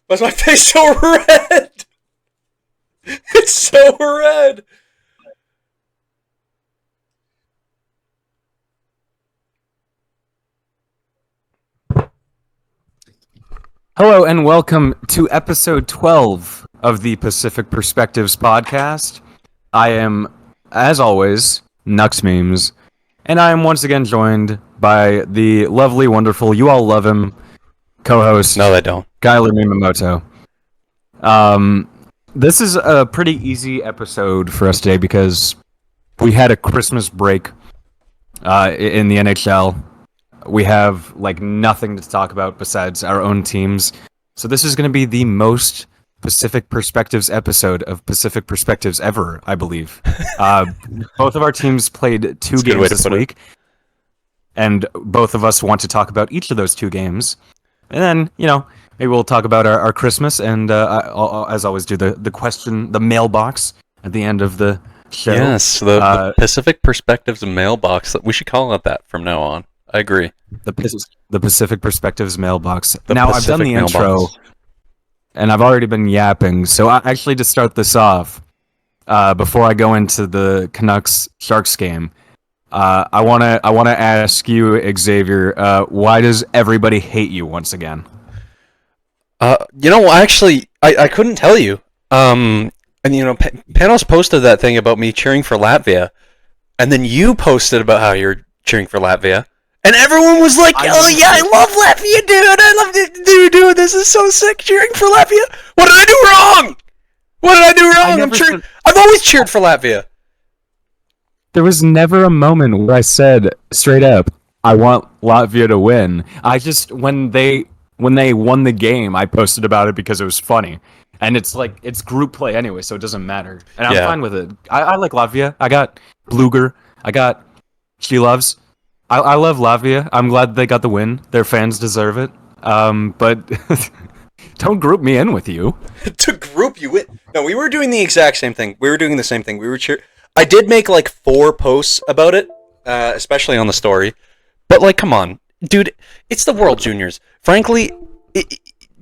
Why is my face so red? It's so red. Hello and welcome to episode 12 of the Pacific Perspectives podcast. I am, as always, Nux Memes, and I am once again joined by the lovely, wonderful, you all love him, co-host. No, they don't. Skyler Mimamoto. This is a pretty easy episode for us today because we had a Christmas break in the NHL. We have nothing to talk about besides our own teams. So this is going to be the most Pacific Perspectives episode of Pacific Perspectives ever, I believe. Both of our teams played two games this week, and both of us want to talk about each of those two games. And then, maybe we'll talk about our Christmas, and I'll, as always, do the mailbox at the end of the show. Yes, the Pacific Perspectives mailbox. We should call it that from now on. I agree. The Pacific Perspectives mailbox. Now, I've done the intro, and I've already been yapping. So, actually, to start this off, before I go into the Canucks Sharks game, I wanna ask you, Xavier, why does everybody hate you once again? Actually, I couldn't tell you. And Panos posted that thing about me cheering for Latvia, and then you posted about how you're cheering for Latvia. And everyone was like, "Oh yeah, I love Latvia, dude! I love it, dude! This is so sick, cheering for Latvia." What did I do wrong? What did I do wrong? I've always cheered for Latvia. There was never a moment where I said straight up, "I want Latvia to win." I just when they won the game, I posted about it because it was funny, and it's group play anyway, so it doesn't matter, and I'm fine with it. I like Latvia. I got Bluger. I got She Loves. I love Latvia. I'm glad they got the win. Their fans deserve it. But don't group me in with you. To group you in? No, we were doing the exact same thing. We were doing the same thing. We were I did make 4 posts about it, especially on the story. But come on, dude, it's the World Juniors. Frankly,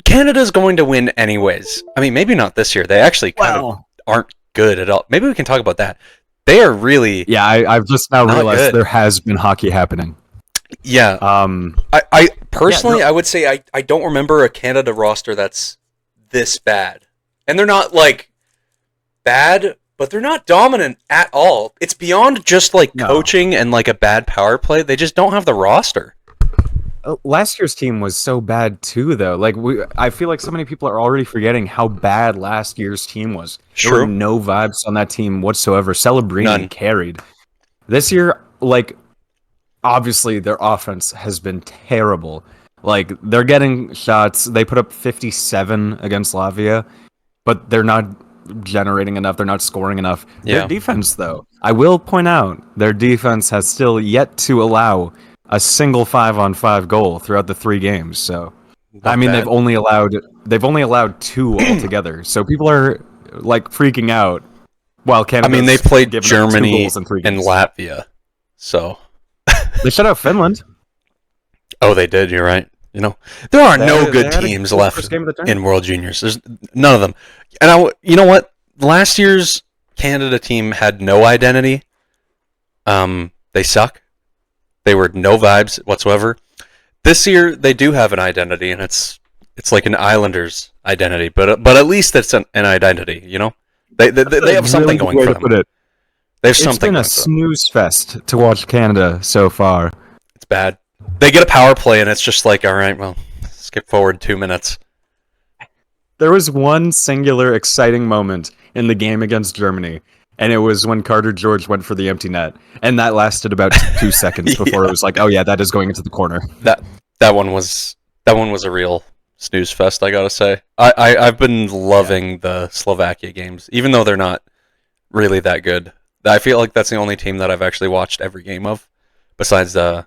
Canada's going to win anyways. I mean, maybe not this year. They actually kind of aren't good at all. Maybe we can talk about that. They are really... Yeah, I've just now realized there has been hockey happening. Yeah. I personally, I would say I don't remember a Canada roster that's this bad. And they're not, bad, but they're not dominant at all. It's beyond just, coaching and, a bad power play. They just don't have the roster. Last year's team was so bad too, though. I feel like so many people are already forgetting how bad last year's team was. True. There were no vibes on that team whatsoever. Celebrini carried. This year, obviously their offense has been terrible. They're getting shots. They put up 57 against Latvia, but they're not generating enough. They're not scoring enough. Yeah. Their defense, though, I will point out, their defense has still yet to allow a single 5-on-5 goal throughout the 3 games. So, I mean, they've only allowed 2 altogether. So people are freaking out. While Canada, I mean, they played Germany and Latvia, so they shut out Finland. Oh, they did. You're right. There are no good teams left in World Juniors. There's none of them. And you know what? Last year's Canada team had no identity. They suck. They were no vibes whatsoever. This year, they do have an identity, and it's like an Islanders identity, but at least it's an identity, They have something going for them. They have something. It's been a snooze fest to watch Canada so far. It's bad. They get a power play, and it's just all right, well, skip forward 2 minutes. There was one singular exciting moment in the game against Germany, and it was when Carter George went for the empty net, and that lasted about 2 seconds before it was oh yeah, that is going into the corner. That one was a real snooze fest, I gotta say. I've been loving the Slovakia games, even though they're not really that good. I feel like that's the only team that I've actually watched every game of, besides a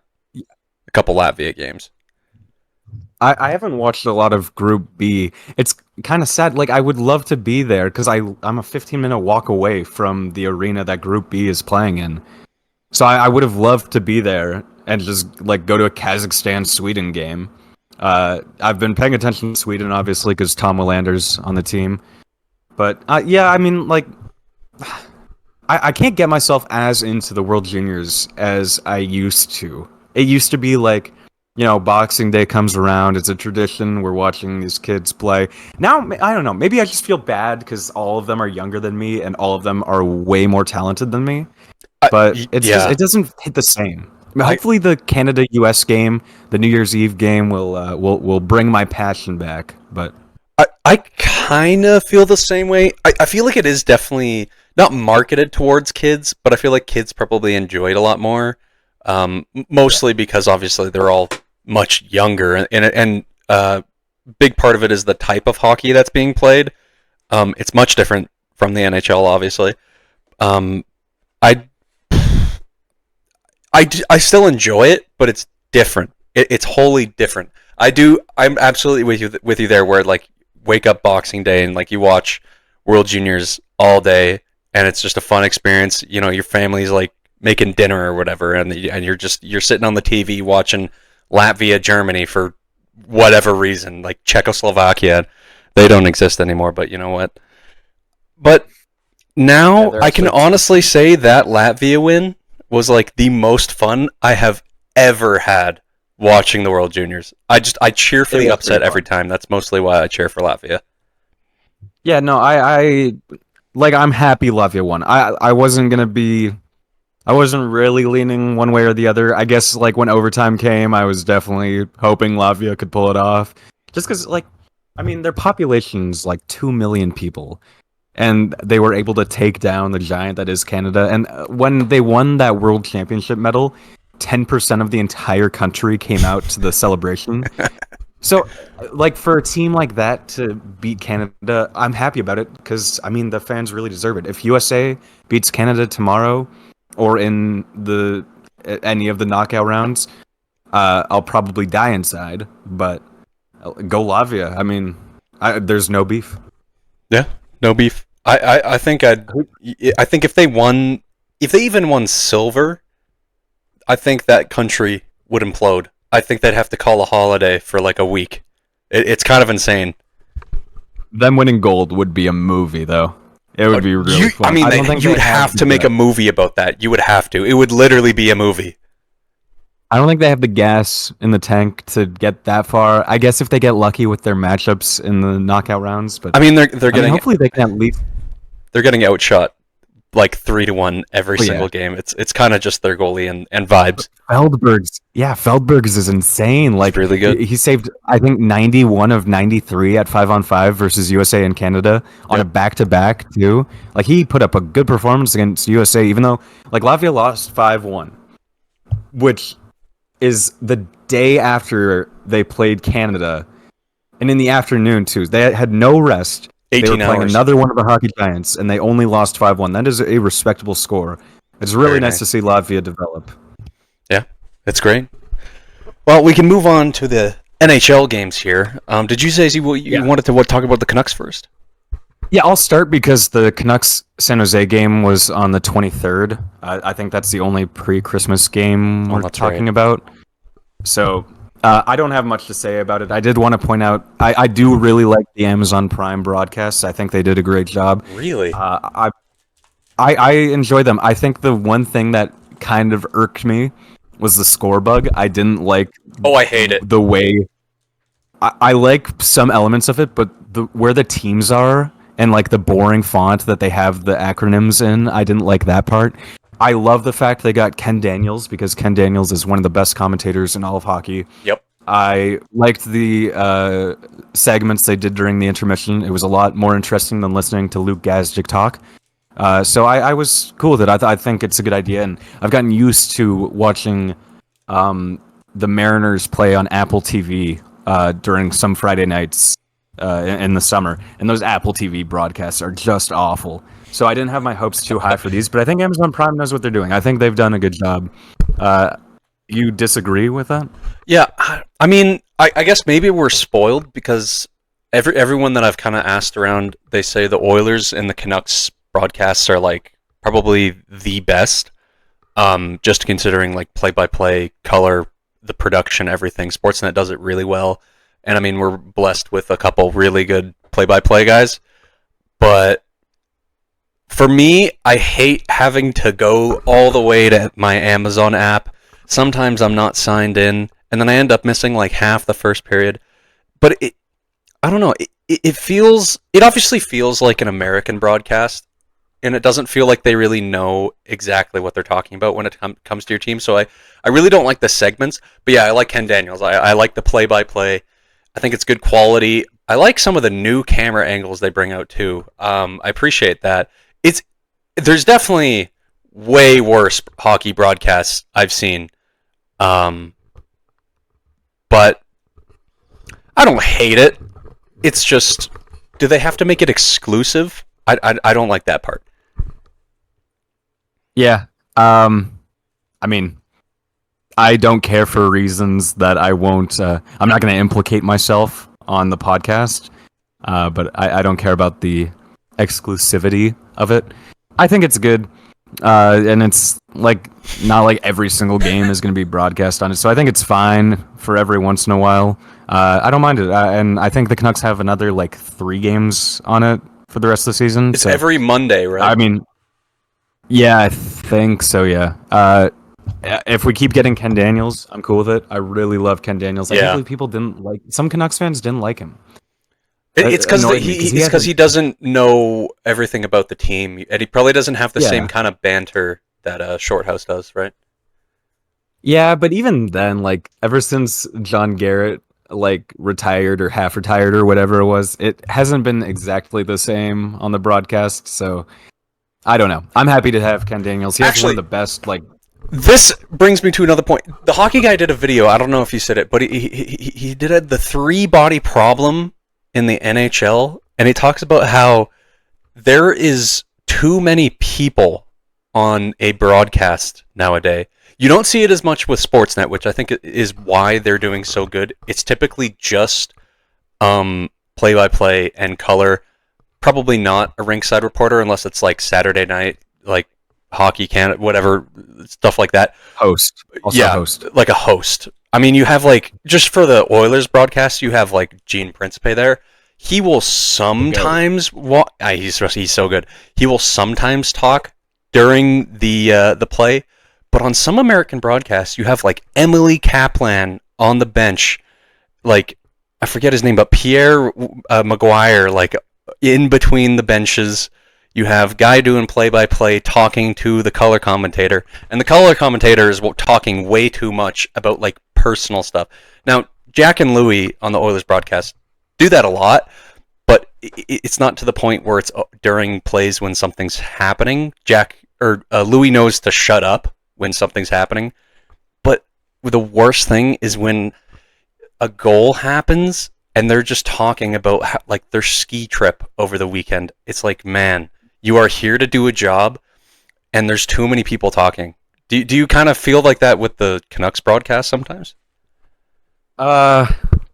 couple Latvia games. I haven't watched a lot of Group B. It's kind of sad. I would love to be there because I'm a 15-minute walk away from the arena that Group B is playing in. So I would have loved to be there and just go to a Kazakhstan-Sweden game. I've been paying attention to Sweden, obviously, because Tom Willander's on the team. But yeah, I mean, like, I can't get myself as into the World Juniors as I used to. It used to be like, Boxing Day comes around. It's a tradition. We're watching these kids play. Now, I don't know. Maybe I just feel bad because all of them are younger than me and all of them are way more talented than me. But it doesn't hit the same. I mean, hopefully, the Canada-US game, the New Year's Eve game, will bring my passion back. But I kind of feel the same way. I feel like it is definitely not marketed towards kids, but I feel like kids probably enjoy it a lot more. Mostly because obviously they're all much younger, and big part of it is the type of hockey that's being played. It's much different from the NHL, obviously. I still enjoy it, but it's different. It's wholly different. I'm absolutely with you there. Where like wake up Boxing Day and like you watch World Juniors all day, and it's just a fun experience. Your family's like making dinner or whatever, and you're sitting on the TV watching Latvia, Germany for whatever reason, like Czechoslovakia. They don't exist anymore, but you know what? But now I can honestly say that Latvia win was like the most fun I have ever had watching the World Juniors. I cheer for the upset every time. That's mostly why I cheer for Latvia. Yeah, no, I'm happy Latvia won. I wasn't really leaning one way or the other. I guess like when overtime came, I was definitely hoping Latvia could pull it off. Just because, like, I mean, their population's like 2 million people. And they were able to take down the giant that is Canada. And when they won that World Championship medal, 10% of the entire country came out to the celebration. So, like, for a team like that to beat Canada, I'm happy about it because, I mean, the fans really deserve it. If USA beats Canada tomorrow or in any of the knockout rounds, I'll probably die inside. But go Latvia. I mean, there's no beef. Yeah. No beef. I think if they even won silver, I think that country would implode. I think they'd have to call a holiday for like a week. It's kind of insane. Them winning gold would be a movie, though. It would be really fun. I mean, you would have to make a movie about that. You would have to. It would literally be a movie. I don't think they have the gas in the tank to get that far. I guess if they get lucky with their matchups in the knockout rounds, but I mean, they're getting. Hopefully, they can at least. They're getting outshot like 3-1 every single game. It's kind of just their goalie and vibes. Feldberg's is insane. Like, it's really good. He saved, I think, 91 of 93 at 5-on-5 versus USA and Canada on a back-to-back too. Like, he put up a good performance against USA, even though like Latvia lost 5-1, which is the day after they played Canada, and in the afternoon too. They had no rest. They were playing another one of the hockey giants, and they only lost 5-1. That is a respectable score. It's really nice to see Latvia develop. Yeah, it's great. Well, we can move on to the NHL games here. Did you say you wanted to talk about the Canucks first? Yeah, I'll start because the Canucks San Jose game was on the 23rd. I think that's the only pre-Christmas game we're talking about. So I don't have much to say about it. I did want to point out, I do really like the Amazon Prime broadcasts. I think they did a great job. Really? I enjoy them. I think the one thing that kind of irked me was the score bug. I didn't like... Oh, I hate it. The way... I like some elements of it, but where the teams are and like the boring font that they have the acronyms in, I didn't like that part. I love the fact they got Ken Daniels because Ken Daniels is one of the best commentators in all of hockey. Yep. I liked the segments they did during the intermission. It was a lot more interesting than listening to Luke Gazdic talk. So I was cool with it. I think it's a good idea, and I've gotten used to watching the Mariners play on Apple TV during some Friday nights in the summer, and those Apple TV broadcasts are just awful. So I didn't have my hopes too high for these, but I think Amazon Prime knows what they're doing. I think they've done a good job. You disagree with that? Yeah, I mean, I guess maybe we're spoiled because everyone that I've kind of asked around, they say the Oilers and the Canucks broadcasts are like probably the best. Just considering like play-by-play color, the production, everything. Sportsnet does it really well. And I mean, we're blessed with a couple really good play-by-play guys. But for me, I hate having to go all the way to my Amazon app. Sometimes I'm not signed in, and then I end up missing like half the first period. But I don't know. It obviously feels like an American broadcast, and it doesn't feel like they really know exactly what they're talking about when it comes to your team. So I really don't like the segments. But yeah, I like Ken Daniels. I like the play-by-play. I think it's good quality. I like some of the new camera angles they bring out too. I appreciate that. There's definitely way worse hockey broadcasts I've seen. But I don't hate it. It's just, do they have to make it exclusive? I don't like that part. Yeah. I mean, I don't care for reasons that I won't. I'm not going to implicate myself on the podcast, but I don't care about the exclusivity of it. I think it's good, and it's like not like every single game is going to be broadcast on it. So I think it's fine for every once in a while. I don't mind it, and I think the Canucks have another like 3 games on it for the rest of the season. It's every Monday, right? I mean, yeah, I think so. Yeah. If we keep getting Ken Daniels, I'm cool with it. I really love Ken Daniels. I think people didn't like. Some Canucks fans didn't like him. It's because he doesn't know everything about the team, and he probably doesn't have the same kind of banter that Shorthouse does, right? Yeah, but even then, like ever since John Garrett like retired or half retired or whatever it was, it hasn't been exactly the same on the broadcast. So I don't know. I'm happy to have Ken Daniels. He's one of the best. Like, this brings me to another point. The hockey guy did a video. I don't know if you said it, but he did the 3-body problem in the NHL, and he talks about how there is too many people on a broadcast nowadays. You don't see it as much with Sportsnet, which I think is why they're doing so good. It's typically just play-by-play and color. Probably not a rinkside reporter unless it's like Saturday night, like Hockey Canada, whatever, stuff like that. Host. Also host. Like a host. I mean, you have like, just for the Oilers broadcast, you have like Gene Principe there. He will sometimes he's so good. He will sometimes talk during the play, but on some American broadcasts, you have like Emily Kaplan on the bench, like I forget his name, but Pierre Maguire, like in between the benches. You have guy doing play-by-play talking to the color commentator, and the color commentator is talking way too much about like personal stuff. Now, Jack and Louie on the Oilers broadcast do that a lot, but it's not to the point where it's during plays when something's happening. Louie knows to shut up when something's happening, but the worst thing is when a goal happens and they're just talking about like their ski trip over the weekend. It's like, man, you are here to do a job, and there's too many people talking. Do you kind of feel like that with the Canucks broadcast sometimes? I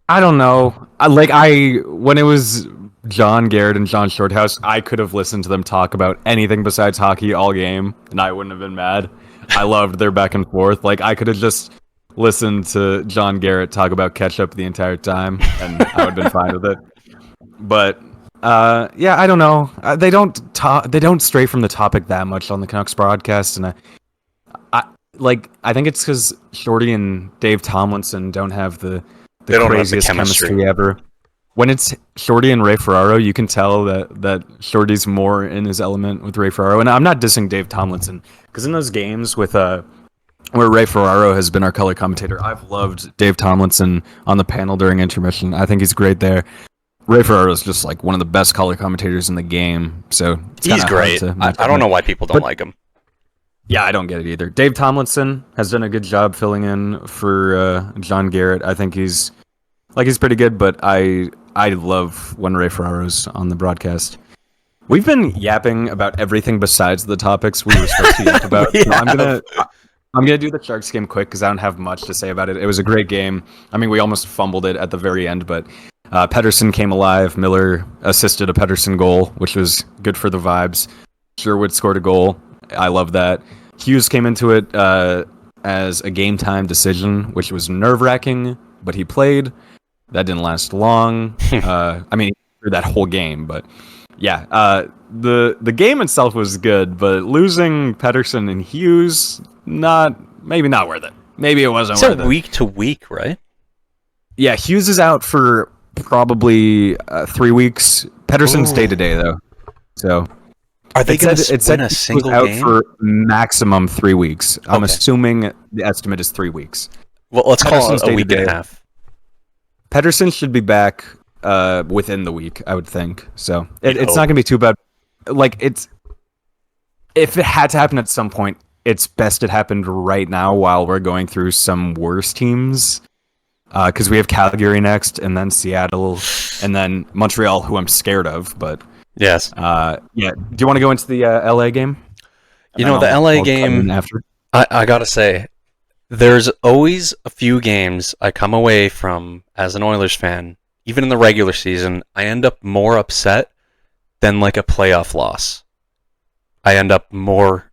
don't know. When it was John Garrett and John Shorthouse, I could have listened to them talk about anything besides hockey all game, and I wouldn't have been mad. I loved their back and forth. Like, I could have just listened to John Garrett talk about ketchup the entire time, and I would have been fine with it. But yeah, I don't know. They don't stray from the topic that much on the Canucks broadcast, and I think it's because Shorty and Dave Tomlinson don't have the craziest chemistry ever. When it's Shorty and Ray Ferraro, you can tell that Shorty's more in his element with Ray Ferraro. And I'm not dissing Dave Tomlinson, because in those games with where Ray Ferraro has been our color commentator, I've loved Dave Tomlinson on the panel during intermission. I think he's great there. Ray Ferraro is just like one of the best color commentators in the game. So he's great. I don't know why people don't like him. Yeah, I don't get it either. Dave Tomlinson has done a good job filling in for John Garrett. I think he's pretty good, but I love when Ray Ferraro's on the broadcast. We've been yapping about everything besides the topics we were supposed to yap about. So I'm gonna do the Sharks game quick because I don't have much to say about it. It was a great game. I mean, we almost fumbled it at the very end, but Pettersson came alive. Miller assisted a Pettersson goal, which was good for the vibes. Sherwood scored a goal. I love that. Hughes came into it as a game time decision, which was nerve-wracking, but he played. That didn't last long. I mean, through that whole game, but yeah, the game itself was good, but losing Pedersen and Hughes, maybe not worth it. Maybe it wasn't worth it. It's week to week, right? Yeah, Hughes is out for probably 3 weeks. Pedersen's day to day though. So are they going to win a single out game? For maximum 3 weeks. I'm assuming the estimate is 3 weeks. Well, let's call it a week and a half. Pedersen should be back within the week, I would think. So it's not going to be too bad. Like if it had to happen at some point, it's best it happened right now while we're going through some worse teams. Because we have Calgary next, and then Seattle, and then Montreal, who I'm scared of. But yes, yeah. Do you want to go into the LA game? The LA game. After I gotta say, there's always a few games I come away from as an Oilers fan, even in the regular season, I end up more upset than like a playoff loss. I end up more.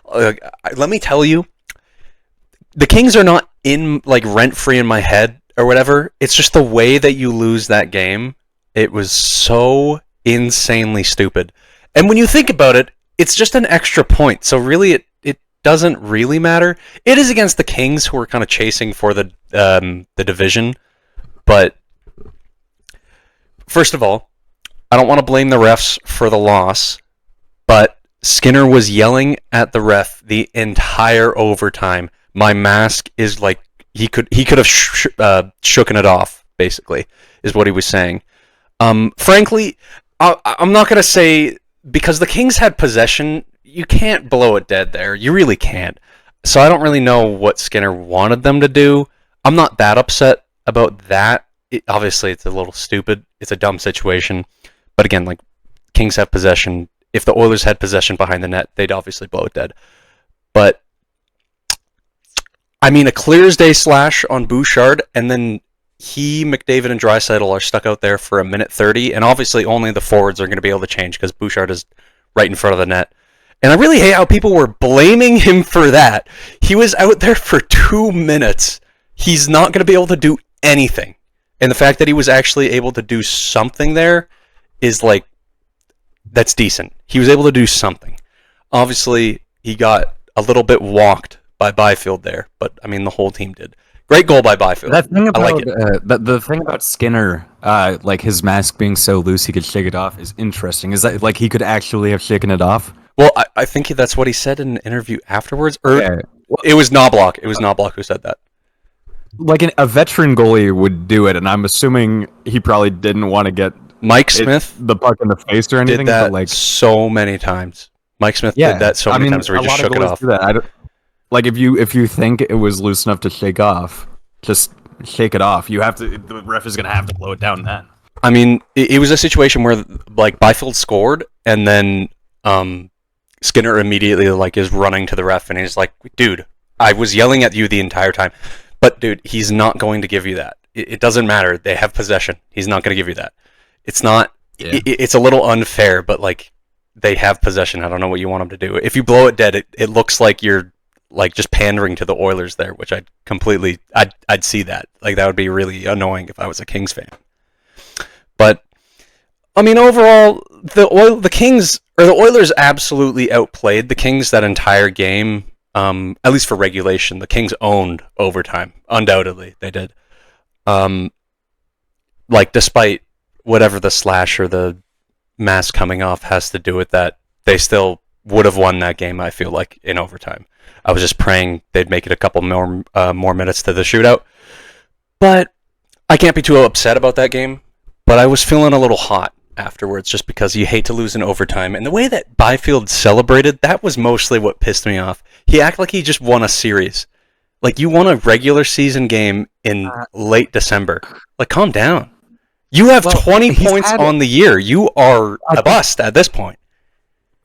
Let me tell you, the Kings are not in like rent free in my head or whatever. It's just the way that you lose that game. It was so insanely stupid. And when you think about it, it's just an extra point. So really, it doesn't really matter. It is against the Kings, who are kind of chasing for the division. But first of all, I don't want to blame the refs for the loss, but Skinner was yelling at the ref the entire overtime. My mask is like he could have shooken it off. Basically, is what he was saying. Frankly, I'm not gonna say, because the Kings had possession. You can't blow it dead there. You really can't. So I don't really know what Skinner wanted them to do. I'm not that upset about that. Obviously, it's a little stupid. It's a dumb situation. But again, like, Kings have possession. If the Oilers had possession behind the net, they'd obviously blow it dead. But I mean, a clear as day slash on Bouchard, and then McDavid, and Draisaitl are stuck out there for a minute 30, and obviously only the forwards are going to be able to change because Bouchard is right in front of the net. And I really hate how people were blaming him for that. He was out there for 2 minutes. He's not going to be able to do anything. And the fact that he was actually able to do something there is like, that's decent. He was able to do something. Obviously, he got a little bit walked by Byfield there, but I mean, the whole team did. Great goal by Byfield. That thing about, I like it. The thing about Skinner, like his mask being so loose he could shake it off, is interesting. Is that like he could actually have shaken it off? Well, I think that's what he said in an interview afterwards. Yeah. It was Knobloch. It was Knobloch who said that. Like a veteran goalie would do it, and I'm assuming he probably didn't want to get Mike Smith the puck in the face or anything. Did that but like so many times. Mike Smith did that so many times where he just shook it off. Like if you think it was loose enough to shake off, just shake it off. You have to. The ref is gonna have to blow it down then. I mean, it was a situation where like Byfield scored, and then Skinner immediately like is running to the ref, and he's like, "Dude, I was yelling at you the entire time." But dude, he's not going to give you that. It doesn't matter. They have possession. He's not going to give you that. It's not. Yeah. It's a little unfair, but like they have possession. I don't know what you want them to do. If you blow it dead, it looks like you're like just pandering to the Oilers there, which I'd see that. Like that would be really annoying if I was a Kings fan. But I mean, overall, the Oilers absolutely outplayed the Kings that entire game. At least for regulation, the Kings owned overtime. Undoubtedly, they did. Like, despite whatever the slash or the mask coming off has to do with that, they still would have won that game, I feel like, in overtime. I was just praying they'd make it a couple more minutes to the shootout. But I can't be too upset about that game. But I was feeling a little hot afterwards, just because you hate to lose in overtime. And the way that Byfield celebrated, that was mostly what pissed me off. He acted like he just won a series. Like, you won a regular season game in late December. Like, calm down. You have 20 points on the year. You are a bust at this point.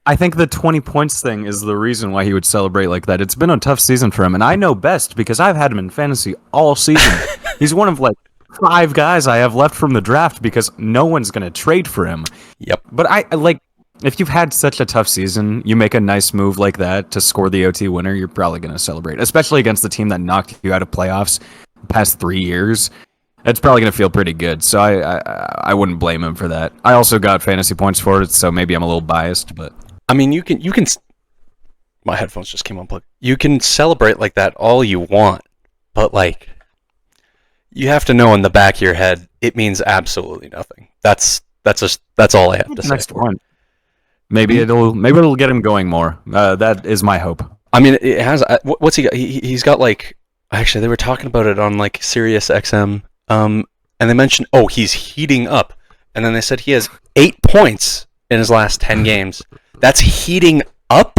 I think the 20 points thing is the reason why he would celebrate like that. It's been a tough season for him, and I know best because I've had him in fantasy all season. He's one of like 5 guys I have left from the draft because no one's going to trade for him. Yep. But I like if you've had such a tough season, you make a nice move like that to score the OT winner, you're probably going to celebrate, especially against the team that knocked you out of playoffs the past 3 years. It's probably going to feel pretty good, so I wouldn't blame him for that. I also got fantasy points for it, so maybe I'm a little biased, but I mean, you can. My headphones just came unplugged. You can celebrate like that all you want, but like, you have to know in the back of your head, it means absolutely nothing. That's all I have to say. Next one. Maybe it'll get him going more. That is my hope. I mean, it has. What's he got? He's got like. Actually, they were talking about it on like Sirius XM. And they mentioned, he's heating up, and then they said he has 8 points in his last 10 games. That's heating up.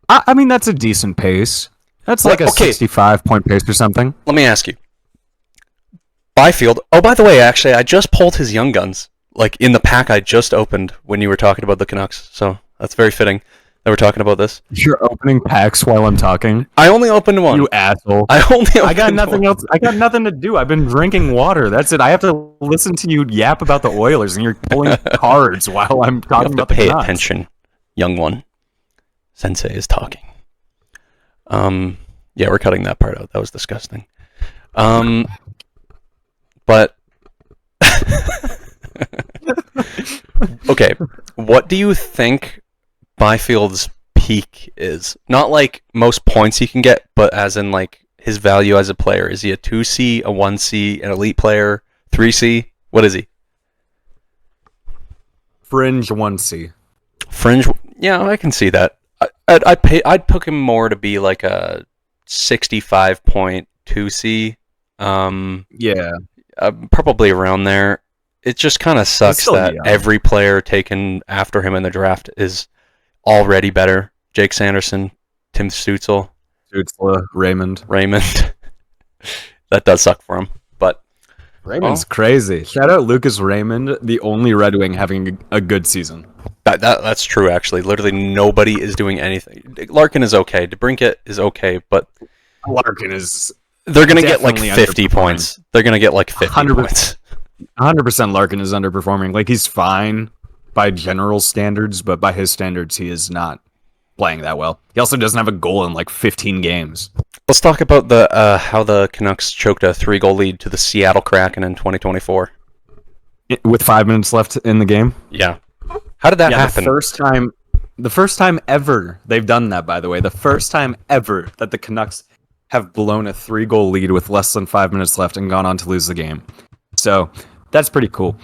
I mean, that's a decent pace. That's like a 65-point pace or something. Let me ask you. Byfield. Oh, by the way, actually, I just pulled his Young Guns, like in the pack I just opened when you were talking about the Canucks. So that's very fitting that we're talking about this. You're opening packs while I'm talking. I only opened one. You asshole. I got nothing else. I got nothing to do. I've been drinking water. That's it. I have to listen to you yap about the Oilers, and you're pulling cards while I'm talking about the Canucks. Pay attention, young one. Sensei is talking. Yeah, we're cutting that part out. That was disgusting. But okay, what do you think Byfield's peak is? Not like most points he can get, but as in like his value as a player. Is he a 2C, a 1C, an elite player, 3C? What is he? Fringe 1C. Fringe, yeah, I can see that. I'd pick him more to be like a 65.2C. Yeah. Probably around there. It just kind of sucks that every player taken after him in the draft is already better. Jake Sanderson, Tim Stützle, Raymond. That does suck for him, but Raymond's crazy. Shout out Lucas Raymond, the only Red Wing having a good season. That's true, actually. Literally nobody is doing anything. Larkin is okay. DeBrincat is okay, but Larkin is... They're going to get like 50 points. They're going to get like 50 points. 100% Larkin is underperforming. Like, he's fine by general standards, but by his standards, he is not playing that well. He also doesn't have a goal in like 15 games. Let's talk about how the Canucks choked a 3-goal lead to the Seattle Kraken in 2024. With 5 minutes left in the game? Yeah. How did that happen? The first time ever they've done that, by the way. The first time ever that the Canucks have blown a 3-goal lead with less than 5 minutes left and gone on to lose the game. So that's pretty cool.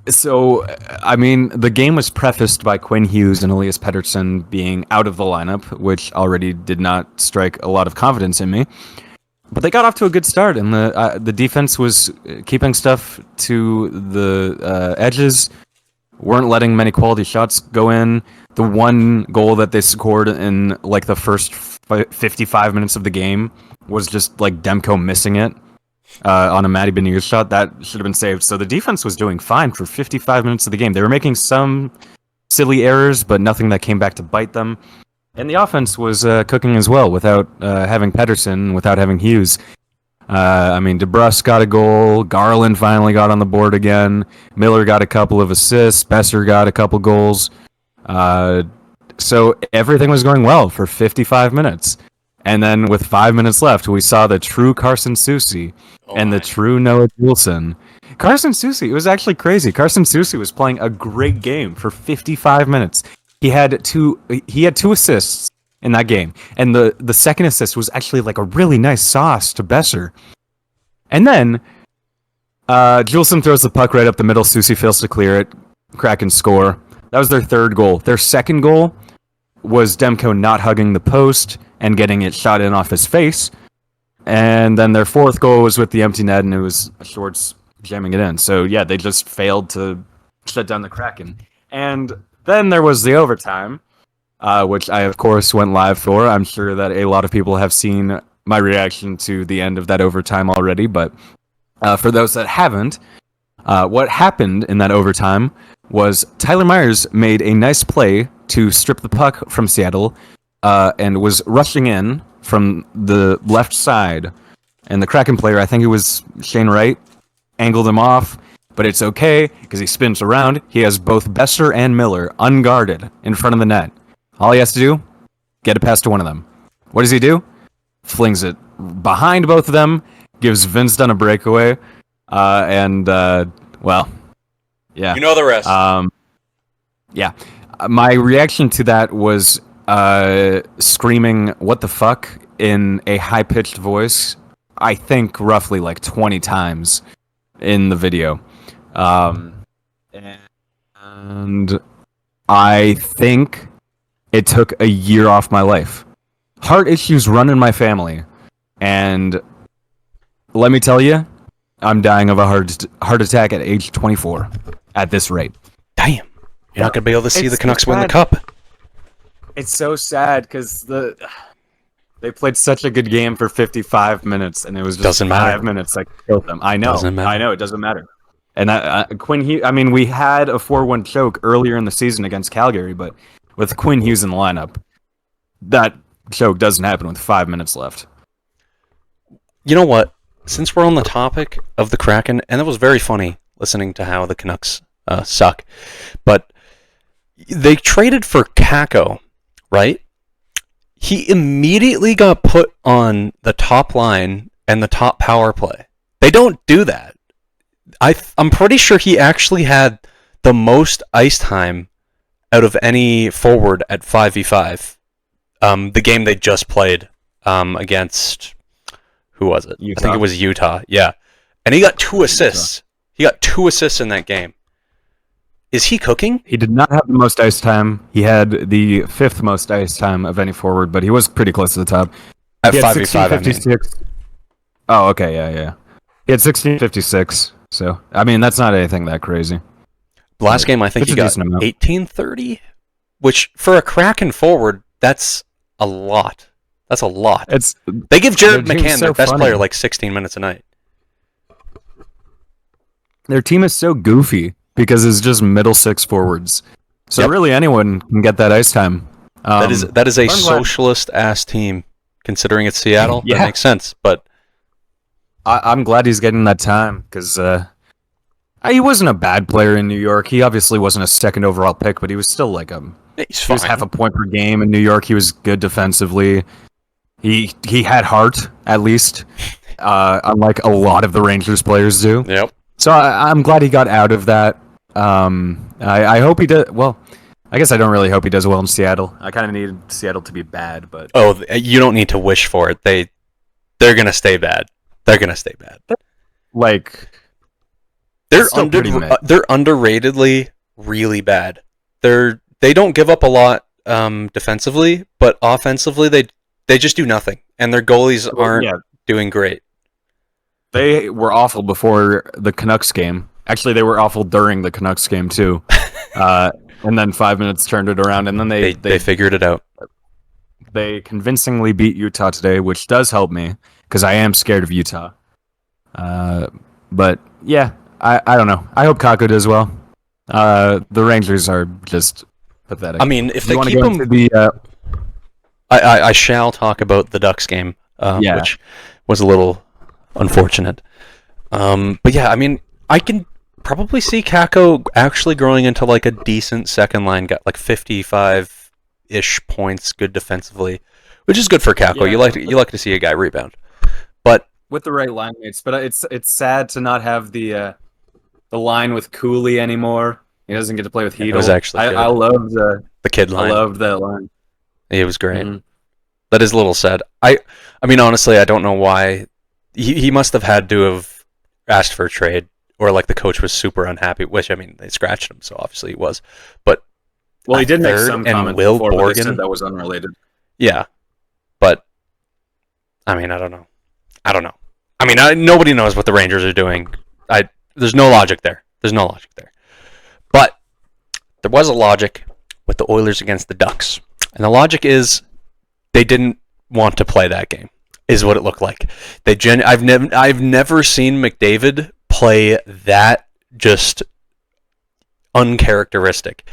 So, I mean, the game was prefaced by Quinn Hughes and Elias Pettersson being out of the lineup, which already did not strike a lot of confidence in me. But they got off to a good start, and the defense was keeping stuff to the edges, weren't letting many quality shots go in. The one goal that they scored in like the first 55 minutes of the game was just like Demko missing it on a Matty Beniers shot. That should have been saved. So the defense was doing fine for 55 minutes of the game. They were making some silly errors, but nothing that came back to bite them. And the offense was cooking as well without having Pettersson, without having Hughes. I mean, DeBrusque got a goal. Garland finally got on the board again. Miller got a couple of assists. Besser got a couple goals. So everything was going well for 55 minutes. And then with 5 minutes left, we saw the true Carson Soucy and the true Noah Juulsen. Carson Soucy, it was actually crazy. Carson Soucy was playing a great game for 55 minutes. He had two assists in that game. And the second assist was actually like a really nice sauce to Besser. And then Juulsen throws the puck right up the middle. Soucy fails to clear it. Kraken score. That was their third goal. Their second goal was Demko not hugging the post and getting it shot in off his face. And then their fourth goal was with the empty net, and it was Shorts jamming it in. So, yeah, they just failed to shut down the Kraken. And then there was the overtime, which I, of course, went live for. I'm sure that a lot of people have seen my reaction to the end of that overtime already. But for those that haven't, what happened in that overtime was Tyler Myers made a nice play to strip the puck from Seattle and was rushing in from the left side. And the Kraken player, I think it was Shane Wright, angled him off. but it's okay because he spins around. He has both Besser and Miller unguarded in front of the net. All he has to do, get a pass to one of them. What does he do? Flings it behind both of them, gives Vince Dunn a breakaway, well, yeah. You know the rest. Yeah. My reaction to that was screaming, "What the fuck?" in a high-pitched voice, I think roughly like 20 times in the video. And I think it took a year off my life. Heart issues run in my family, and let me tell you, I'm dying of a heart attack at age 24 at this rate. Damn. You're not going to be able to see the Canucks win the cup. It's so sad because they played such a good game for 55 minutes, and it was just 5 minutes that killed them. I know. It doesn't matter. And Quinn Hughes, we had a 4-1 choke earlier in the season against Calgary, but with Quinn Hughes in the lineup, that choke doesn't happen with 5 minutes left. You know what? Since we're on the topic of the Kraken, and it was very funny listening to how the Canucks suck, but they traded for Kakko, right? He immediately got put on the top line and the top power play. They don't do that. I'm pretty sure he actually had the most ice time out of any forward at 5v5. The game they just played against, who was it? Utah. I think it was Utah, yeah. And he got 2 assists. He got 2 assists in that game. Is he cooking? He did not have the most ice time. He had the 5th most ice time of any forward, but he was pretty close to the top. At 5v5, Oh, okay, yeah. He had 1656, so, that's not anything that crazy. The last game, I think he got 1830, which, for a Kraken forward, that's a lot. That's a lot. They give Jared McCann, their best player, like 16 minutes a night. Their team is so goofy because it's just middle 6 forwards. So really anyone can get that ice time. That is a socialist-ass team, considering it's Seattle. Yeah. That makes sense, but I'm glad he's getting that time because he wasn't a bad player in New York. He obviously wasn't a 2nd overall pick, but he was still like he was half a point per game in New York. He was good defensively. He had heart, at least, unlike a lot of the Rangers players do. Yep. So I'm glad he got out of that. I hope he does. Well, I guess I don't really hope he does well in Seattle. I kind of needed Seattle to be bad, but you don't need to wish for it. They're gonna stay bad. They're gonna stay bad. Like they're underratedly really bad. They don't give up a lot defensively, but offensively they just do nothing, and their goalies aren't doing great. They were awful before the Canucks game. Actually, they were awful during the Canucks game too. And then 5 minutes turned it around, and then they figured it out. They convincingly beat Utah today, which does help me because I am scared of Utah. But yeah, I don't know. I hope Kakko does well. The Rangers are just pathetic. If they keep him, I shall talk about the Ducks game, which was a little unfortunate. But yeah, I can probably see Kakko actually growing into like a decent second line, got like 55-ish points, good defensively, which is good for Kakko. Yeah. You like to see a guy rebound, but with the right line mates. But it's sad to not have the line with Cooley anymore. He doesn't get to play with Hedl. It was actually I loved the kid line. I loved that line. It was great. Mm-hmm. That is a little sad. Honestly, I don't know why. He must have had to have asked for a trade, or like the coach was super unhappy, which they scratched him, so obviously he was. But he did make some comment Will before, Borgen, but they said that was unrelated. Yeah, but I don't know. Nobody knows what the Rangers are doing. There's no logic there. But there was a logic with the Oilers against the Ducks, and the logic is they didn't want to play that game. Is what it looked like. I've never seen McDavid play that just uncharacteristic.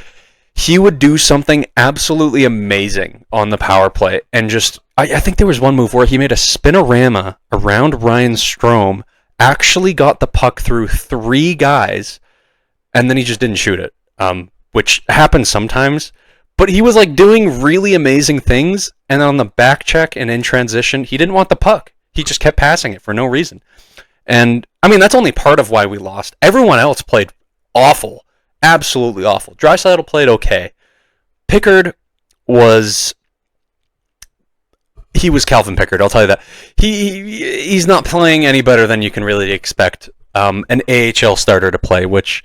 He would do something absolutely amazing on the power play, and just I think there was one move where he made a spinorama around Ryan Strome actually got the puck through 3 guys, and then he just didn't shoot it, which happens sometimes. But he was like doing really amazing things, and on the back check and in transition, he didn't want the puck. He just kept passing it for no reason. And, I mean, that's only part of why we lost. Everyone else played awful. Absolutely awful. Draisaitl played okay. Pickard was... He was Calvin Pickard, I'll tell you that. He's not playing any better than you can really expect an AHL starter to play, which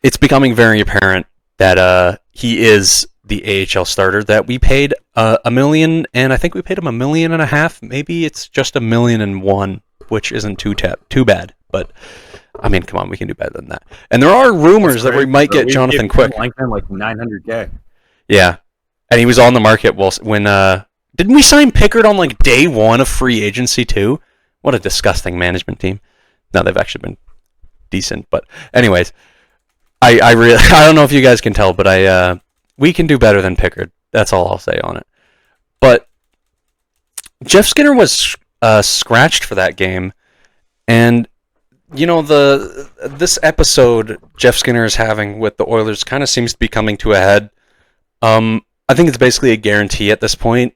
it's becoming very apparent that he is the AHL starter that we paid $1 million, and I think we paid him $1.5 million. Maybe it's just $1.1 million, which isn't too bad. But I mean, come on, we can do better than that. And there are rumors that we might get Jonathan Quick. Like $900K. Yeah, and he was on the market when didn't we sign Pickard on like day 1 of free agency too? What a disgusting management team. No, they've actually been decent, but anyways, I really I don't know if you guys can tell, but we can do better than Pickard. That's all I'll say on it. But Jeff Skinner was scratched for that game, and you know this episode Jeff Skinner is having with the Oilers kind of seems to be coming to a head. I think it's basically a guarantee at this point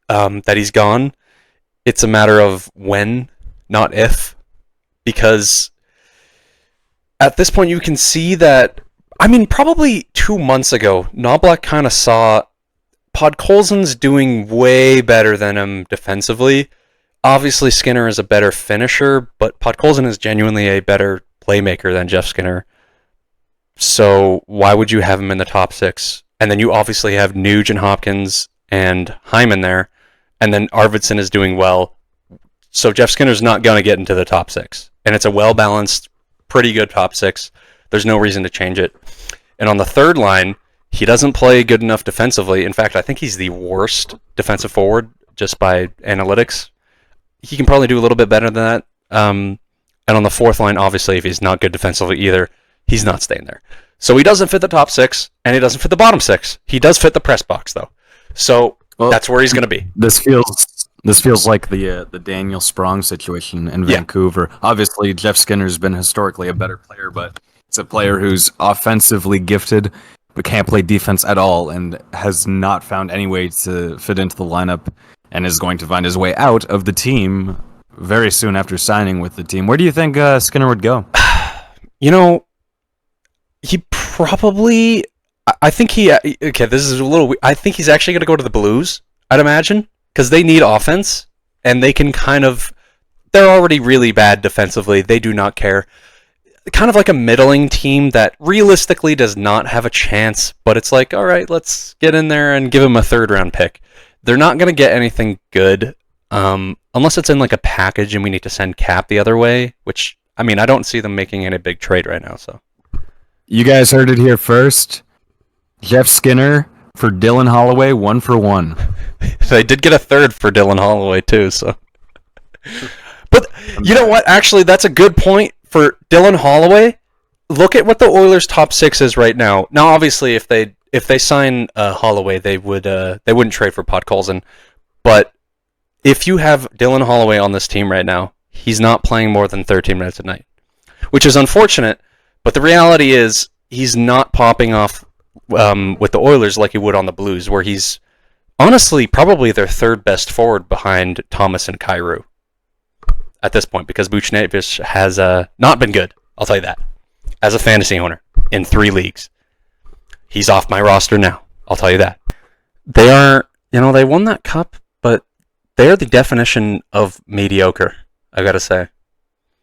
that he's gone. It's a matter of when, not if, because at this point you can see that, I mean, probably 2 months ago, Knoblauch kind of saw Podkolzin's doing way better than him defensively. Obviously, Skinner is a better finisher, but Podkolzin is genuinely a better playmaker than Jeff Skinner. So why would you have him in the top 6? And then you obviously have Nugent Hopkins and Hyman there, and then Arvidsson is doing well. So Jeff Skinner's not going to get into the top 6. And it's a well-balanced, pretty good top 6. There's no reason to change it. And on the third line, he doesn't play good enough defensively. In fact, I think he's the worst defensive forward just by analytics. He can probably do a little bit better than that. And on the fourth line, obviously, if he's not good defensively either, he's not staying there. So he doesn't fit the top 6, and he doesn't fit the bottom 6. He does fit the press box, though. So that's where he's going to be. This feels like the Daniel Sprong situation in Vancouver. Obviously, Jeff Skinner's been historically a better player, but it's a player who's offensively gifted, but can't play defense at all, and has not found any way to fit into the lineup, and is going to find his way out of the team very soon after signing with the team. Where do you think Skinner would go? You know, he probably... I think he... Okay, this is a little... I think he's actually going to go to the Blues, I'd imagine, because they need offense, and they can kind of... They're already really bad defensively. They do not care. Kind of like a middling team that realistically does not have a chance, but it's like, all right, let's get in there and give him a third-round pick. They're not going to get anything good, unless it's in like a package and we need to send Cap the other way, which, I mean, I don't see them making any big trade right now, so... You guys heard it here first. Jeff Skinner for Dylan Holloway, 1 for 1. They did get a third for Dylan Holloway, too, so... But, you know what? Actually, that's a good point for Dylan Holloway. Look at what the Oilers' top 6 is right now. Now, obviously, if they sign Holloway, they wouldn't trade for Podkolzin. But if you have Dylan Holloway on this team right now, he's not playing more than 13 minutes a night, which is unfortunate. But the reality is he's not popping off with the Oilers like he would on the Blues, where he's honestly probably their third best forward behind Thomas and Kyrou at this point, because Buchnevich has not been good. I'll tell you that. As a fantasy owner in 3 leagues, he's off my roster now. I'll tell you that. They are, they won that cup, but they're the definition of mediocre, I gotta say.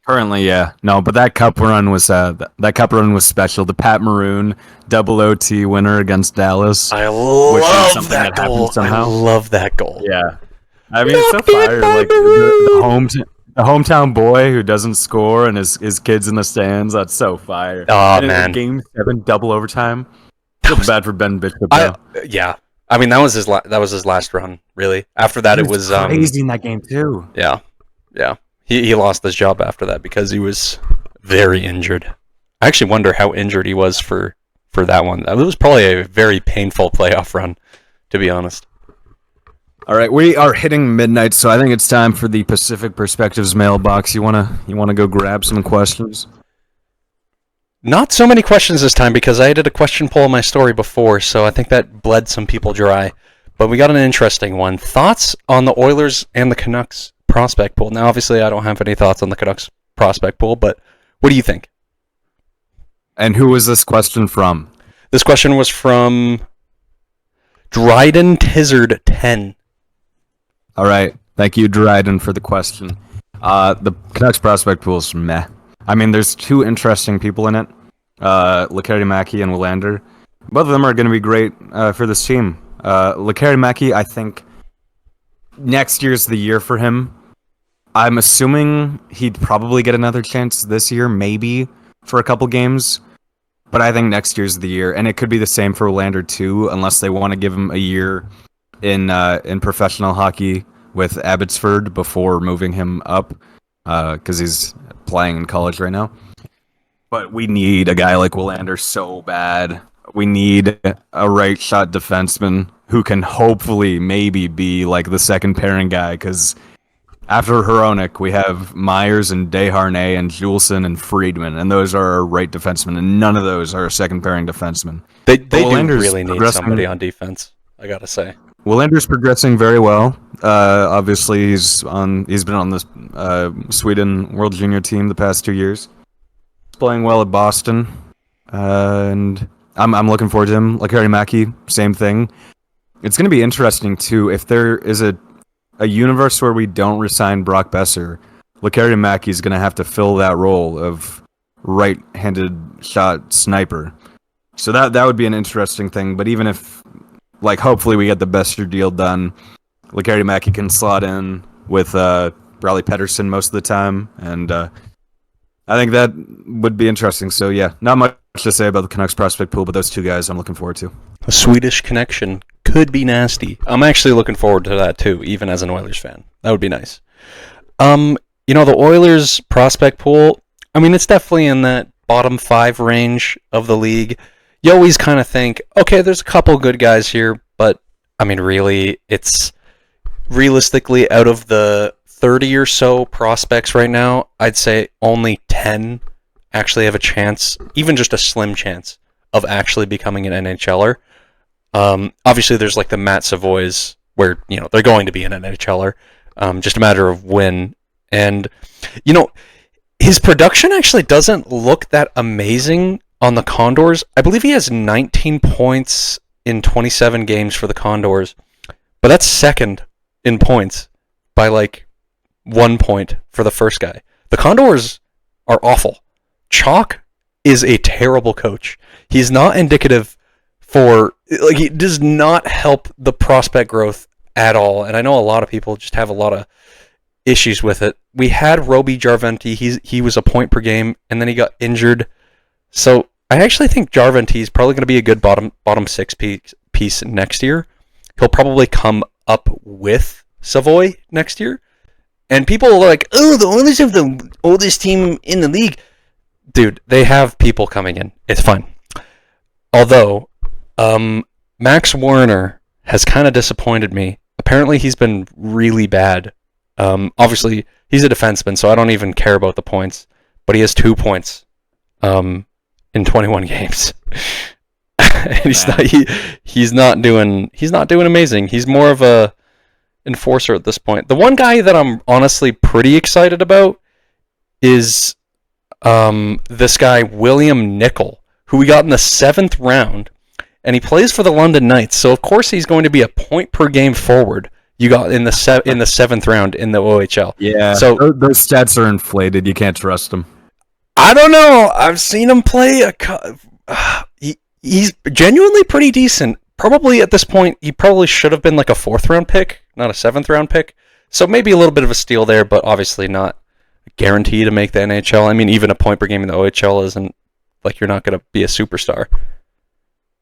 Currently, yeah. No, but that cup run was special. The Pat Maroon double OT winner against Dallas. I love that goal. I love that goal. Yeah. I mean, it's so fire. Like the hometown boy who doesn't score and his kids in the stands. That's so fire. Oh, man. Game 7, double overtime. Feel bad for Ben Bishop. Yeah. I mean, that was his last run, really. After that, it was crazy in that game too. Yeah. He lost his job after that because he was very injured. I actually wonder how injured he was for that one. It was probably a very painful playoff run, to be honest. All right, we are hitting midnight, so I think it's time for the Pacific Perspectives mailbox. You wanna go grab some questions? Not so many questions this time because I did a question poll in my story before, so I think that bled some people dry. But we got an interesting one. Thoughts on the Oilers and the Canucks prospect pool? Now, obviously, I don't have any thoughts on the Canucks prospect pool, but what do you think? And who was this question from? This question was from Dryden Tizard 10. All right. Thank you, Dryden, for the question. The Canucks prospect pool is meh. I mean, there's two interesting people in it, Lekari-Maki and Willander. Both of them are going to be great for this team. Lekari-Maki, I think next year's the year for him. I'm assuming he'd probably get another chance this year, maybe, for a couple games. But I think next year's the year. And it could be the same for Willander, too, unless they want to give him a year in professional hockey with Abbotsford before moving him up, because he's playing in college right now. But we need a guy like Willander so bad. We need a right shot defenseman who can hopefully maybe be like the second pairing guy, because after Hronek, we have Myers and Desharnais and Juleson and Friedman, and those are our right defensemen, and none of those are second pairing defensemen. They do really need somebody on defense, I gotta say. Willander's progressing very well. Obviously, he's been on the Sweden World Junior team the past 2 years. He's playing well at Boston, and I'm looking forward to him. Lekari-Maki, same thing. It's going to be interesting too if there is a universe where we don't resign Brock Besser. Lekari-Maki is going to have to fill that role of right-handed shot sniper. So that would be an interesting thing. But even if, like, hopefully we get the Besser deal done, Lekari-Maki can slot in with Bradley Pettersson most of the time, and I think that would be interesting. So yeah, not much to say about the Canucks prospect pool, but those two guys I'm looking forward to. A Swedish connection could be nasty. I'm actually looking forward to that too, even as an Oilers fan. That would be nice. The Oilers prospect pool, I mean, it's definitely in that bottom 5 range of the league. You always kind of think, okay, there's a couple good guys here, but I mean, really, it's realistically out of the 30 or so prospects right now, I'd say only 10 actually have a chance, even just a slim chance, of actually becoming an NHLer. Obviously, there's like the Matt Savoys, where they're going to be an NHLer, just a matter of when. And his production actually doesn't look that amazing on the Condors. I believe he has 19 points in 27 games for the Condors, but that's second in points by like 1 point for the first guy. The Condors are awful. Chalk is a terrible coach. He's not indicative he does not help the prospect growth at all. And I know a lot of people just have a lot of issues with it. We had Roby Jarventi. He was a point per game, and then he got injured. So I actually think Jarventi is probably going to be a good bottom 6 piece next year. He'll probably come up with Savoy next year. And people are like, oh, the Oilers have the oldest team in the league. Dude, they have people coming in. It's fine. Although, Max Werner has kind of disappointed me. Apparently, he's been really bad. Obviously, he's a defenseman, so I don't even care about the points. But he has 2 points in 21 games. And he's not doing amazing. He's more of a enforcer at this point. The one guy that I'm honestly pretty excited about is this guy William Nickel, who we got in the 7th round, and he plays for the London Knights. So of course he's going to be a point per game forward. You got in the 7th round in the OHL. Yeah. So those stats are inflated. You can't trust him. I don't know. I've seen him play he's genuinely pretty decent. Probably at this point, he probably should have been like a 4th round pick, not a 7th round pick. So maybe a little bit of a steal there, but obviously not guaranteed to make the NHL. I mean, even a point per game in the OHL isn't like you're not going to be a superstar.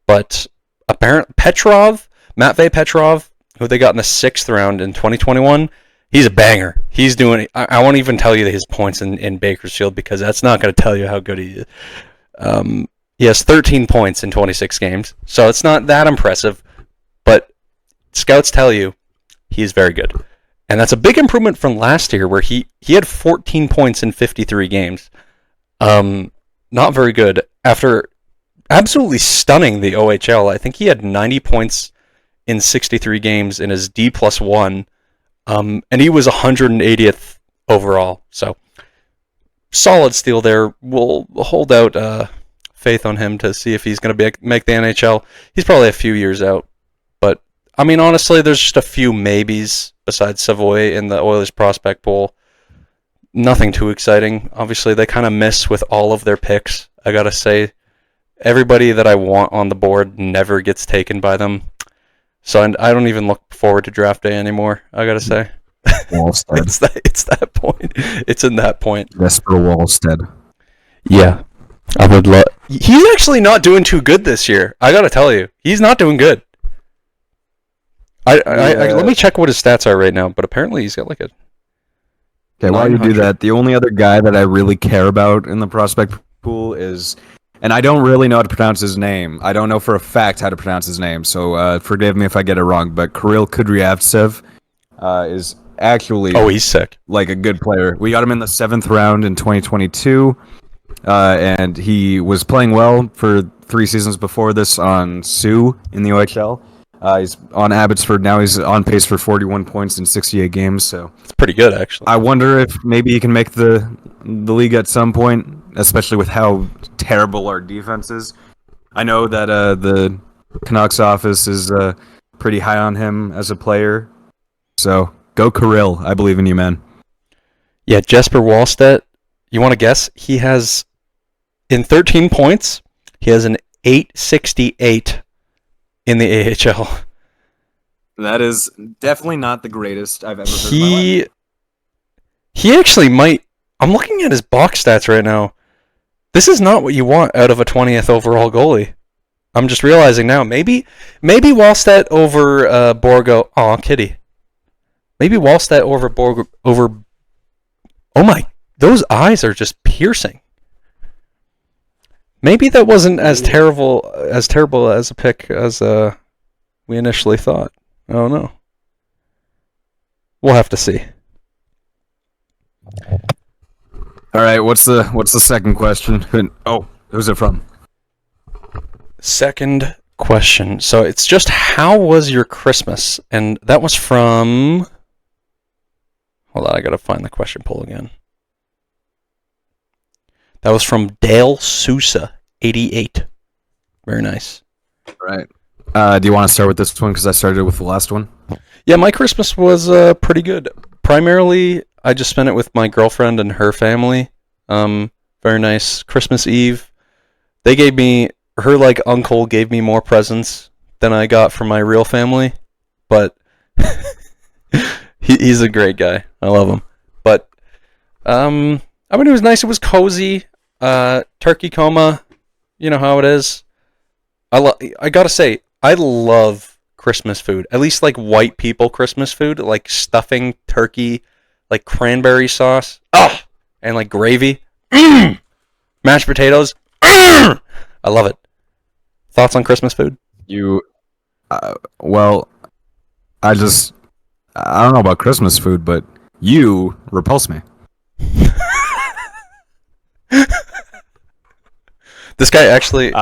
But apparently, Matvei Petrov, who they got in the 6th round in 2021, he's a banger. He's doing. I won't even tell you his points in Bakersfield because that's not going to tell you how good he is. He has 13 points in 26 games, so it's not that impressive. But scouts tell you he is very good. And that's a big improvement from last year where he had 14 points in 53 games. Not very good. After absolutely stunning the OHL, I think he had 90 points in 63 games in his D+1, and he was 180th overall. So solid steal there. We'll hold out faith on him to see if he's going to make the NHL. He's probably a few years out, but I mean, honestly, there's just a few maybes besides Savoy in the Oilers prospect pool. Nothing too exciting. Obviously, they kind of miss with all of their picks. I gotta say, everybody that I want on the board never gets taken by them. So I don't even look forward to draft day anymore, I gotta say. Wallstead. It's that point. It's in that point. Jesper Wallstead. Yeah. I would love... He's actually not doing too good this year. I gotta tell you. He's not doing good. Let me check what his stats are right now, but apparently he's got like a... Okay, while you do that, the only other guy that I really care about in the prospect pool is... And I don't really know how to pronounce his name. I don't know for a fact how to pronounce his name, so forgive me if I get it wrong. But Kirill Kudryavtsev is actually he's sick. Like a good player. We got him in the 7th round in 2022, and he was playing well for 3 seasons before this on Sioux in the OHL. He's on Abbotsford now. He's on pace for 41 points in 68 games. So it's pretty good, actually. I wonder if maybe he can make the league at some point, especially with how terrible our defense is. I know that the Canucks office is pretty high on him as a player. So go Kirill. I believe in you, man. Yeah, Jesper Wallstedt. You want to guess? He has, in 13 points, he has an 868 in the AHL. That is definitely not the greatest I've ever heard in my life. He actually might... I'm looking at his box stats right now. This is not what you want out of a 20th overall goalie. I'm just realizing now. Maybe Wallstedt over Borgo... Aw, kitty. Maybe Wallstedt over Borgo... Oh my... Those eyes are just piercing. Maybe that wasn't as terrible as a pick as we initially thought. I don't know. We'll have to see. All right, what's the second question? Oh, who's it from? Second question. So it's just, how was your Christmas? And that was from... Hold on, I gotta find the question poll again. That was from Dale Sousa, 88. Very nice. All right. Do you want to start with this one because I started with the last one? Yeah, my Christmas was pretty good. Primarily, I just spent it with my girlfriend and her family. Very nice. Christmas Eve, they gave me... Her, uncle gave me more presents than I got from my real family. But he's a great guy. I love him. But, it was nice. It was cozy. Turkey coma, you know how it is. I gotta say, I love Christmas food. At least white people Christmas food, like stuffing turkey, cranberry sauce, and gravy, mashed potatoes. I love it. Thoughts on Christmas food? Well, I don't know about Christmas food, but you repulse me. This guy actually,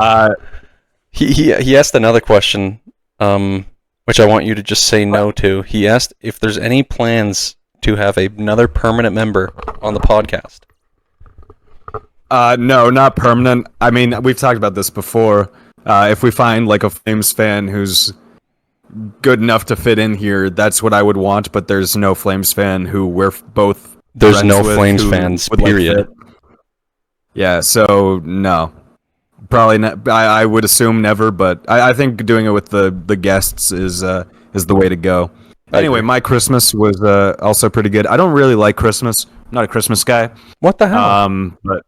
he asked another question, which I want you to just say no to. He asked if there's any plans to have another permanent member on the podcast. No, not permanent. I mean, we've talked about this before. If we find a Flames fan who's good enough to fit in here, that's what I would want. But there's no Flames fan who we're both. There's no Flames fans. Period. Yeah. So no. Probably not. I would assume never, but I think doing it with the guests is the way to go. Anyway, my Christmas was also pretty good. I don't really like Christmas. I'm not a Christmas guy. What the hell? But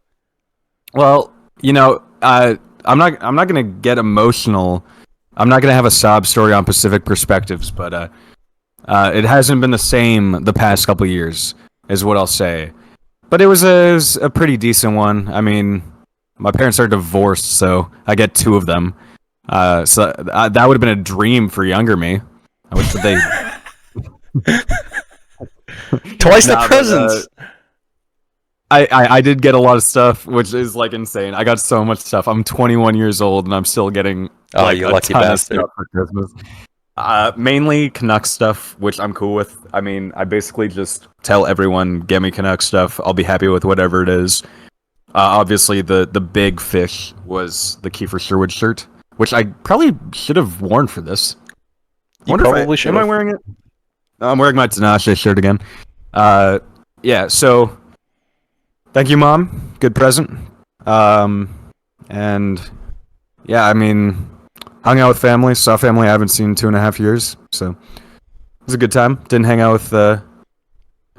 I'm not gonna get emotional. I'm not gonna have a sob story on Pacific Perspectives, but it hasn't been the same the past couple years, is what I'll say. But it was a pretty decent one. I mean, my parents are divorced, so I get 2 of them. So that would have been a dream for younger me. I wish that they Twice the presents. I did get a lot of stuff, which is like insane. I got so much stuff. I'm 21 years old and I'm still getting you lucky bastard for Christmas. Mainly Canucks stuff, which I'm cool with. I mean, I basically just tell everyone, get me Canucks stuff. I'll be happy with whatever it is. Obviously, the big fish was the Kiefer Sherwood shirt, which I probably should have worn for this. You probably should. Am I wearing it? I'm wearing my Tinashe shirt again. Yeah, so thank you, Mom. Good present. And yeah, I mean, hung out with family, saw family I haven't seen in 2.5 years, so it was a good time. Didn't hang out with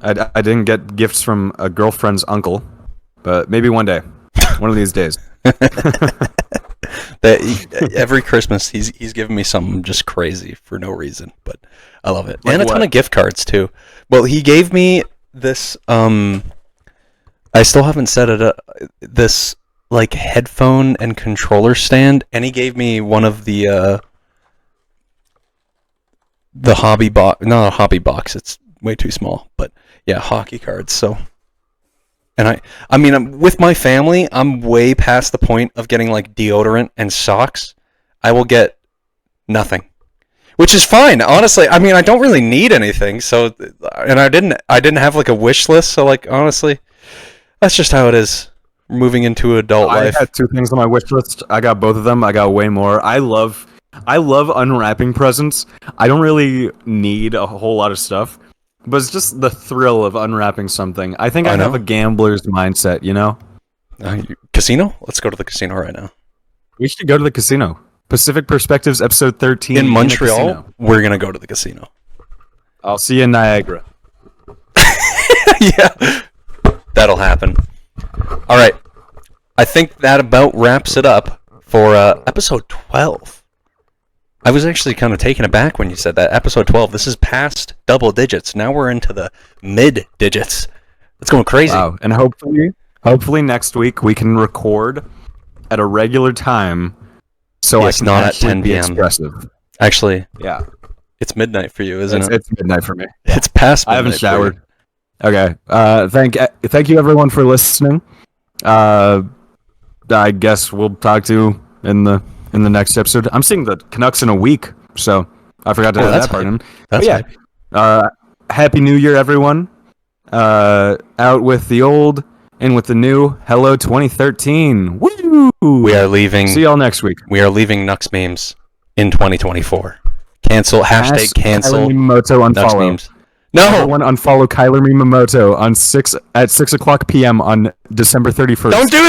I didn't get gifts from a girlfriend's uncle, but maybe one day. One of these days. Every Christmas he's giving me something just crazy for no reason, but I love it. Like and a ton of gift cards too. Well, he gave me this I still haven't set it up, this like headphone and controller stand, and he gave me one of the hobby box, not a hobby box, it's way too small, but yeah, hockey cards. So, and I mean, I'm with my family, I'm way past the point of getting like deodorant and socks. I will get nothing, which is fine, honestly. I mean, I don't really need anything, so, and I didn't have like a wish list, so like honestly, that's just how it is. Moving into adult life. I had 2 things on my wish list. I got both of them. I got way more. I love unwrapping presents. I don't really need a whole lot of stuff, but it's just the thrill of unwrapping something. I think I have a gambler's mindset, you know? Casino? Let's go to the casino right now. We should go to the casino. Pacific Perspectives, episode 13. In Montreal, we're going to go to the casino. I'll see you in Niagara. Yeah, that'll happen. All right, I think that about wraps it up for episode 12. I was actually kind of taken aback when you said that. Episode 12, this is past double digits. Now we're into the mid digits. It's going crazy. Wow. And hopefully next week we can record at a regular time so I can not at 10 p.m. expressive. Actually, yeah. It's midnight for you, isn't it? It's midnight for me. It's past midnight. I haven't showered. Okay. Thank you everyone for listening. I guess we'll talk to you in the next episode. I'm seeing the Canucks in a week, so I forgot to add that part in. That's Happy New Year, everyone. Out with the old, in with the new. Hello 2013. Woo! We are leaving. See y'all next week. We are leaving Nux memes in 2024. Cancel. Hashtag cancel. Kyler Miyamoto unfollow. Memes. No! Everyone unfollow Kyler Miyamoto at 6 o'clock p.m. on December 31st. Don't do that!